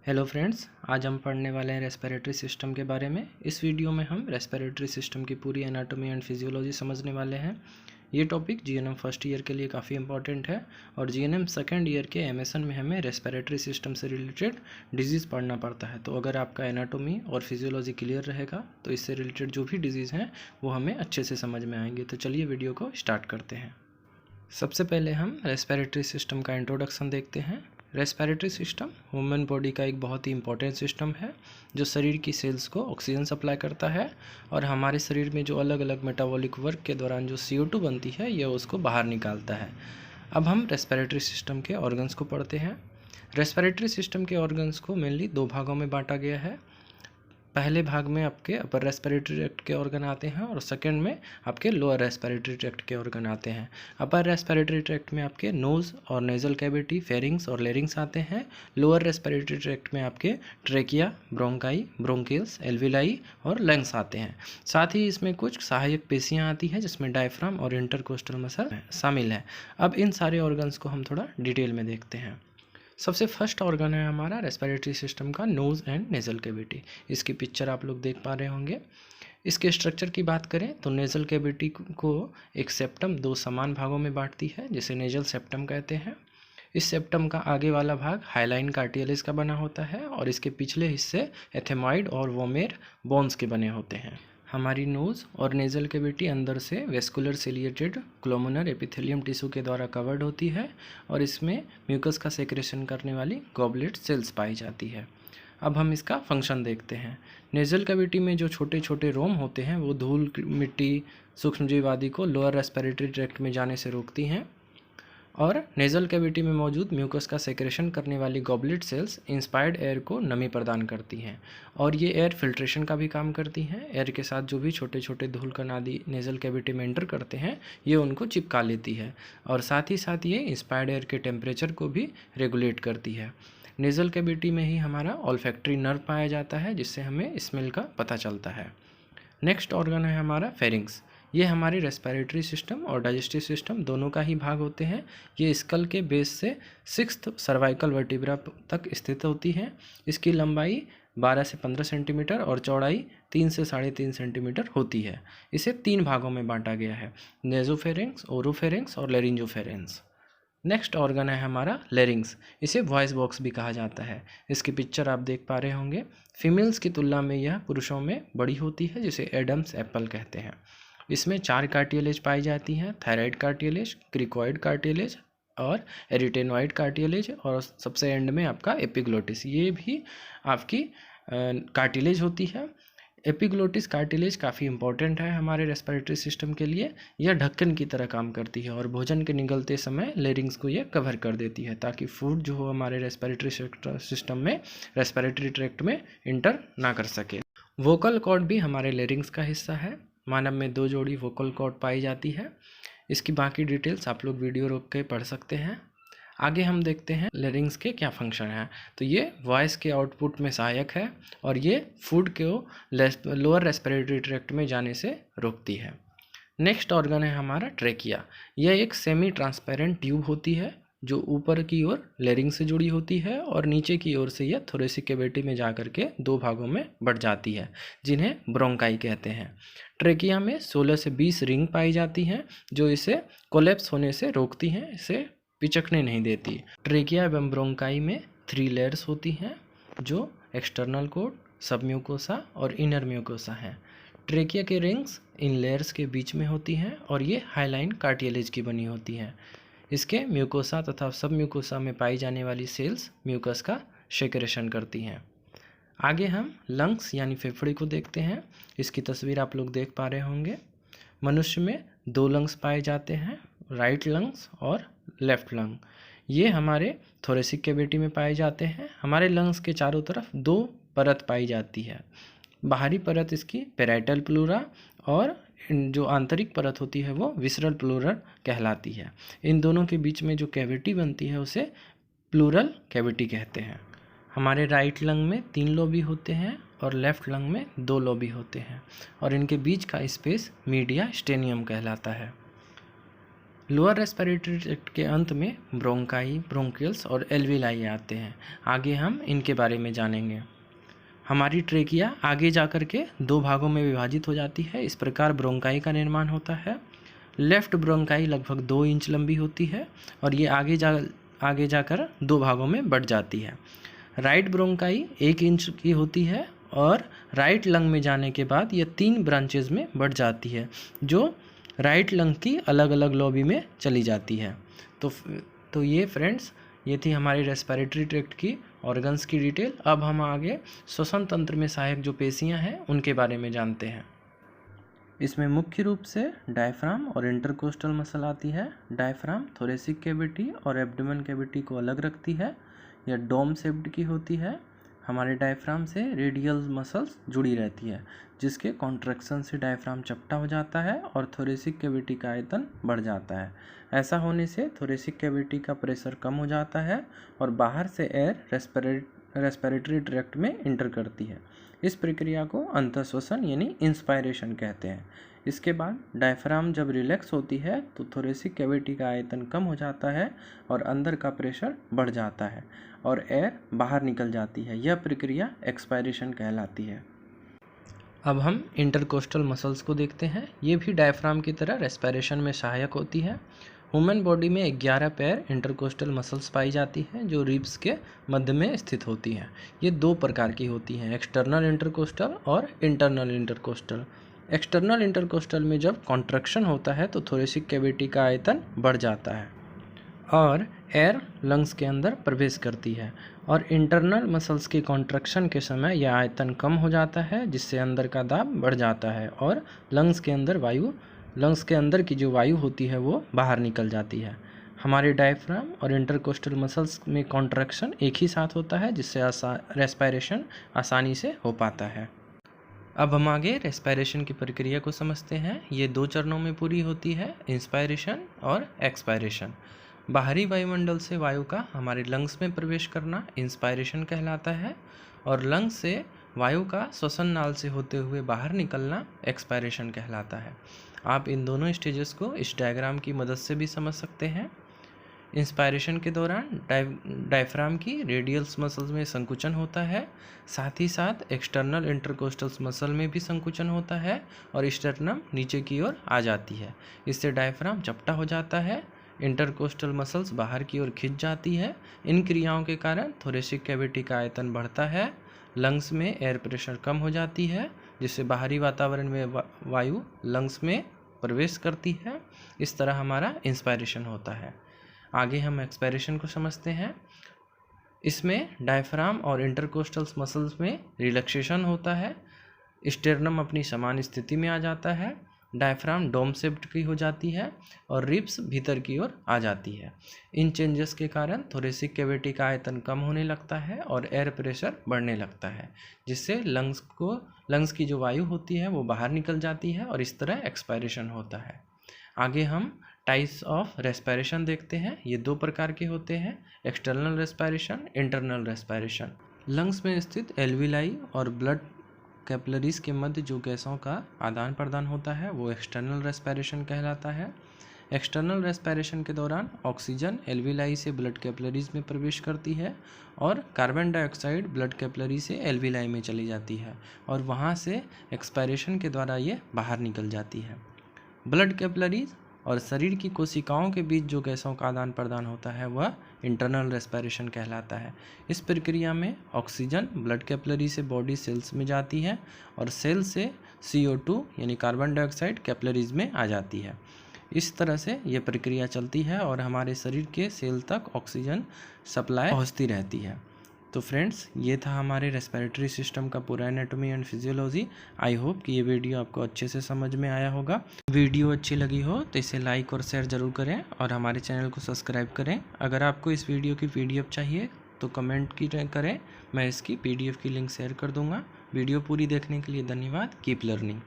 Hello friends, आज हम पढ़ने वाले हैं रेस्पिरेटरी सिस्टम के बारे में। इस वीडियो में हम रेस्पिरेटरी सिस्टम की पूरी एनाटॉमी एंड फिजियोलॉजी समझने वाले हैं। ये टॉपिक जीएनएम फर्स्ट ईयर के लिए काफ़ी इंपॉर्टेंट है और जीएनएम सेकंड ईयर के एमएसएन में हमें रेस्पिरेटरी सिस्टम से रिलेटेड डिजीज़ पढ़ना पड़ता है। तो अगर आपका एनाटॉमी और फिजियोलॉजी क्लियर रहेगा तो इससे रिलेटेड जो भी डिजीज़ हैं वो हमें अच्छे से समझ में आएंगे। तो चलिए वीडियो को स्टार्ट करते हैं। सबसे पहले हम रेस्पिरेटरी सिस्टम का इंट्रोडक्शन देखते हैं। रेस्पिरेटरी सिस्टम ह्यूमन बॉडी का एक बहुत ही इंपॉर्टेंट सिस्टम है जो शरीर की सेल्स को ऑक्सीजन सप्लाई करता है और हमारे शरीर में जो अलग अलग मेटाबॉलिक वर्क के दौरान जो CO2 बनती है यह उसको बाहर निकालता है। अब हम रेस्पिरेटरी सिस्टम के ऑर्गन्स को पढ़ते हैं। रेस्पिरेटरी सिस्टम के ऑर्गन्स को मेनली दो भागों में बांटा गया है। पहले भाग में आपके अपर रेस्पिरेटरी ट्रैक्ट के ऑर्गन आते हैं और सेकंड में आपके लोअर रेस्पिरेटरी ट्रैक्ट के ऑर्गन आते हैं। अपर रेस्पिरेटरी ट्रैक्ट में आपके नोज़ और नेजल कैविटी, फेरिंग्स और लेरिंग्स आते हैं। लोअर रेस्पिरेटरी ट्रैक्ट में आपके ट्रेकिया, ब्रोंकाई, ब्रोंकिल्स, एल्विलाई और लंग्स आते हैं। साथ ही इसमें कुछ सहायक पेशियाँ आती हैं जिसमें डायफ्राम और इंटरकोस्टल मसल शामिल है। अब इन सारे ऑर्गन्स को हम थोड़ा डिटेल में देखते हैं। सबसे फर्स्ट ऑर्गन है हमारा रेस्पिरेटरी सिस्टम का नोज़ एंड नेज़ल कैविटी। इसकी पिक्चर आप लोग देख पा रहे होंगे। इसके स्ट्रक्चर की बात करें तो नेज़ल कैविटी को एक सेप्टम दो समान भागों में बांटती है जिसे नेज़ल सेप्टम कहते हैं। इस सेप्टम का आगे वाला भाग हाइलाइन कार्टिलेज का बना होता है और इसके पिछले हिस्से एथेमॉइड और वोमेर बोन्स के बने होते हैं। हमारी नोज़ और नेज़ल कैविटी अंदर से vascular ciliated glomerular epithelium tissue के द्वारा कवर्ड होती है और इसमें म्यूकस का सेक्रेशन करने वाली गॉबलेट सेल्स पाई जाती है। अब हम इसका फंक्शन देखते हैं। नेज़ल कैविटी में जो छोटे छोटे रोम होते हैं वो धूल, मिट्टी, सूक्ष्मजीव आदि को लोअर रेस्पिरेटरी ट्रैक्ट में जाने से रोकती हैं और नेज़ल कैविटी में मौजूद म्यूकस का सेक्रेशन करने वाली गॉबलेट सेल्स इंस्पायर्ड एयर को नमी प्रदान करती हैं और ये एयर फिल्ट्रेशन का भी काम करती हैं। एयर के साथ जो भी छोटे छोटे धूल कण आदि नेज़ल कैविटी में एंटर करते हैं ये उनको चिपका लेती है और साथ ही ये इंस्पायर्ड एयर के टेम्परेचर को भी रेगुलेट करती है। नेज़ल कैविटी में ही हमारा ऑल्फैक्टरी नर्व पाया जाता है जिससे हमें स्मेल का पता चलता है। नेक्स्ट ऑर्गन है हमारा फेरिंग्स। ये हमारी रेस्पिरेटरी सिस्टम और डाइजेस्टिव सिस्टम दोनों का ही भाग होते हैं। ये स्कल के बेस से 6th सर्वाइकल वर्टिब्रा तक स्थित होती है। इसकी लंबाई 12 से 15 सेंटीमीटर और चौड़ाई 3 से 3.5 सेंटीमीटर होती है। इसे 3 भागों में बांटा गया है, नेजोफेरिंग्स, ओरोफेरिंग्स और लेरिंजोफेरिंग्स। नेक्स्ट ऑर्गन है हमारा लेरिंग्स। इसे वॉइस बॉक्स भी कहा जाता है। इसकी पिक्चर आप देख पा रहे होंगे। फीमेल्स की तुलना में यह पुरुषों में बड़ी होती है जिसे एडम्स एप्पल कहते हैं। इसमें 4 कार्टिलेज पाई जाती हैं, थायराइड कार्टिलेज, क्रिकॉइड कार्टिलेज और एरिटेनॉइड कार्टिलेज और सबसे एंड में आपका एपिग्लोटिस, ये भी आपकी कार्टिलेज होती है। एपिग्लोटिस कार्टिलेज काफ़ी इंपॉर्टेंट है हमारे रेस्पिरेटरी सिस्टम के लिए। यह ढक्कन की तरह काम करती है और भोजन के निगलते समय लेरिंग्स को यह कवर कर देती है ताकि फूड जो हो हमारे रेस्पिरेटरी सिस्टम में, रेस्पिरेटरी ट्रैक्ट में इंटर ना कर सके। वोकल कॉर्ड भी हमारे लेरिंग्स का हिस्सा है। मानव में 2 जोड़ी वोकल कॉर्ड पाई जाती है। इसकी बाकी डिटेल्स आप लोग वीडियो रोक के पढ़ सकते हैं। आगे हम देखते हैं लेरिंग्स के क्या फंक्शन है। तो ये वॉइस के आउटपुट में सहायक है और ये फूड को लोअर रेस्पिरेटरी ट्रैक्ट में जाने से रोकती है। नेक्स्ट ऑर्गन है हमारा ट्रेकिया। यह एक सेमी ट्रांसपेरेंट ट्यूब होती है जो ऊपर की ओर लेरिंग से जुड़ी होती है और नीचे की ओर से यह थोरेसिक कैविटी में जाकर के 2 भागों में बढ़ जाती है जिन्हें ब्रोंकाई कहते हैं। ट्रेकिया में 16 से 20 रिंग पाई जाती हैं जो इसे कोलैप्स होने से रोकती हैं, इसे पिचकने नहीं देती। ट्रेकिया एवं ब्रोंकाई में 3 लेयर्स होती हैं जो एक्सटर्नल कोड, सबम्यूकोसा और इनर म्यूकोसा हैं। ट्रेकिया के रिंग्स इन लेयर्स के बीच में होती हैं और ये हाइलाइन कार्टिलेज की बनी होती हैं। इसके म्यूकोसा तथा सब म्यूकोसा में पाई जाने वाली सेल्स म्यूकस का सेक्रेशन करती हैं। आगे हम लंग्स यानी फेफड़े को देखते हैं। इसकी तस्वीर आप लोग देख पा रहे होंगे। मनुष्य में 2 लंग्स पाए जाते हैं, राइट लंग्स और लेफ्ट लंग। ये हमारे थोरेसिक कैविटी में पाए जाते हैं। हमारे लंग्स के चारों तरफ 2 परत पाई जाती है। बाहरी परत इसकी पेराइटल प्लूरा और जो आंतरिक परत होती है वो विसरल प्लूरल कहलाती है। इन दोनों के बीच में जो कैविटी बनती है उसे प्लूरल कैविटी कहते हैं। हमारे राइट लंग में 3 लोबी होते हैं और लेफ्ट लंग में 2 लोबी होते हैं और इनके बीच का स्पेस मीडिया स्टेनियम कहलाता है। लोअर रेस्पिरेटरी ट्रैक्ट के अंत में ब्रोंकाई, ब्रोंकियल्स और एल्विलाई आते हैं। आगे हम इनके बारे में जानेंगे। हमारी ट्रेकिया आगे जाकर के 2 भागों में विभाजित हो जाती है। इस प्रकार ब्रोंकाई का निर्माण होता है। लेफ्ट ब्रोंकाई लगभग 2 इंच लंबी होती है और ये आगे जाकर 2 भागों में बढ़ जाती है। राइट ब्रोंकाई 1 इंच की होती है और राइट लंग में जाने के बाद यह 3 ब्रांचेज में बढ़ जाती है, जो राइट लंग की अलग अलग लॉबी में चली जाती है। तो ये फ्रेंड्स, ये थी हमारी रेस्पिरेटरी ट्रैक्ट की ऑर्गन्स की डिटेल। अब हम आगे श्वसन तंत्र में सहायक जो पेशियां हैं उनके बारे में जानते हैं। इसमें मुख्य रूप से डायफ्राम और इंटरकोस्टल मसल आती है। डायफ्राम थोरेसिक कैविटी और एब्डोमेन कैविटी को अलग रखती है। यह डोम शेप्ड की होती है। हमारे डायफ्राम से रेडियल मसल्स जुड़ी रहती है, जिसके कॉन्ट्रैक्शन से डायफ्राम चपटा हो जाता है और थोरेसिक कैविटी का आयतन बढ़ जाता है। ऐसा होने से थोरेसिक कैविटी का प्रेशर कम हो जाता है और बाहर से एयर रेस्पिरेटरी ट्रैक्ट में इंटर करती है। इस प्रक्रिया को अंतःश्वसन यानी इंस्पायरेशन कहते हैं। इसके बाद डायफ्राम जब रिलैक्स होती है तो थोरेसिक कैविटी का आयतन कम हो जाता है और अंदर का प्रेशर बढ़ जाता है और एयर बाहर निकल जाती है। यह प्रक्रिया एक्सपायरेशन कहलाती है। अब हम इंटरकोस्टल मसल्स को देखते हैं। ये भी डायफ्राम की तरह रेस्पिरेशन में सहायक होती है। ह्यूमन बॉडी में 11 पेयर इंटरकोस्टल मसल्स पाई जाती हैं, जो रिब्स के मध्य में स्थित होती हैं। ये 2 प्रकार की होती हैं, एक्सटर्नल इंटरकोस्टल और इंटरनल इंटरकोस्टल। एक्सटर्नल इंटरकोस्टल में जब कॉन्ट्रैक्शन होता है तो थोरेसिक कैविटी का आयतन बढ़ जाता है और एयर लंग्स के अंदर प्रवेश करती है, और इंटरनल मसल्स की कॉन्ट्रैक्शन के समय यह आयतन कम हो जाता है, जिससे अंदर का दाब बढ़ जाता है और लंग्स के अंदर की जो वायु होती है वो बाहर निकल जाती है। हमारे डायफ्राम और इंटरकोस्टल मसल्स में कॉन्ट्रैक्शन एक ही साथ होता है, जिससे रेस्पिरेशन आसानी से हो पाता है। अब हम आगे रेस्पिरेशन की प्रक्रिया को समझते हैं। ये 2 चरणों में पूरी होती है, इंस्पायरेशन और एक्सपायरेशन। बाहरी वायुमंडल से वायु का हमारे लंग्स में प्रवेश करना इंस्पायरेशन कहलाता है और लंग्स से वायु का श्वसन नाल से होते हुए बाहर निकलना एक्सपायरेशन कहलाता है। आप इन दोनों स्टेजेस को इस डायग्राम की मदद से भी समझ सकते हैं। इंस्पायरेशन के दौरान डायफ्राम की रेडियल्स मसल्स में संकुचन होता है, साथ ही साथ एक्सटर्नल इंटरकोस्टल्स मसल में भी संकुचन होता है और स्टर्नम नीचे की ओर आ जाती है। इससे डायफ्राम चपटा हो जाता है, इंटरकोस्टल मसल्स बाहर की ओर खिंच जाती है। इन क्रियाओं के कारण थोरेसिक कैविटी का आयतन बढ़ता है, लंग्स में एयर प्रेशर कम हो जाती है, जिससे बाहरी वातावरण में वायु लंग्स में प्रवेश करती है। इस तरह हमारा इंस्पायरेशन होता है। आगे हम एक्सपायरेशन को समझते हैं। इसमें डायफ्राम और इंटरकोस्टल मसल्स में रिलैक्सेशन होता है, स्टेर्नम अपनी समान स्थिति में आ जाता है, डायफ्राम डोम शेप्ड की हो जाती है और रिब्स भीतर की ओर आ जाती है। इन चेंजेस के कारण थोरेसिक कैविटी का आयतन कम होने लगता है और एयर प्रेशर बढ़ने लगता है, जिससे लंग्स की जो वायु होती है वो बाहर निकल जाती है और इस तरह एक्सपायरेशन होता है। आगे हम टाइप्स ऑफ रेस्पिरेशन देखते हैं। ये 2 प्रकार के होते हैं, external respiration, internal respiration. Lungs में स्थित एल्विलाई और ब्लड कैपिलरीज के मध्य जो गैसों का आदान प्रदान होता है वो एक्सटर्नल रेस्पिरेशन कहलाता है। एक्सटर्नल रेस्पिरेशन के दौरान ऑक्सीजन एल्विलाई से ब्लड कैपिलरीज में प्रवेश करती है और कार्बन डाइऑक्साइड ब्लड कैपिलरी से एल्विलाई में चली जाती है और वहाँ से एक्सपायरेशन के द्वारा ये बाहर निकल जाती है। ब्लड कैपिलरीज और शरीर की कोशिकाओं के बीच जो गैसों का आदान प्रदान होता है वह इंटरनल रेस्पिरेशन कहलाता है। इस प्रक्रिया में ऑक्सीजन ब्लड कैपिलरी से बॉडी सेल्स में जाती है और सेल से CO2 यानी कार्बन डाइऑक्साइड कैपिलरीज में आ जाती है। इस तरह से ये प्रक्रिया चलती है और हमारे शरीर के सेल तक ऑक्सीजन सप्लाई पहुँचती रहती है। तो फ्रेंड्स, ये था हमारे रेस्पिरेटरी सिस्टम का पूरा anatomy and physiology. I hope कि ये वीडियो आपको अच्छे से समझ में आया होगा। वीडियो अच्छी लगी हो तो इसे लाइक और शेयर ज़रूर करें और हमारे चैनल को सब्सक्राइब करें। अगर आपको इस वीडियो की PDF चाहिए तो कमेंट करें, मैं इसकी PDF की लिंक शेयर कर दूँगा। वीडियो पूरी देखने के लिए धन्यवाद। Keep learning.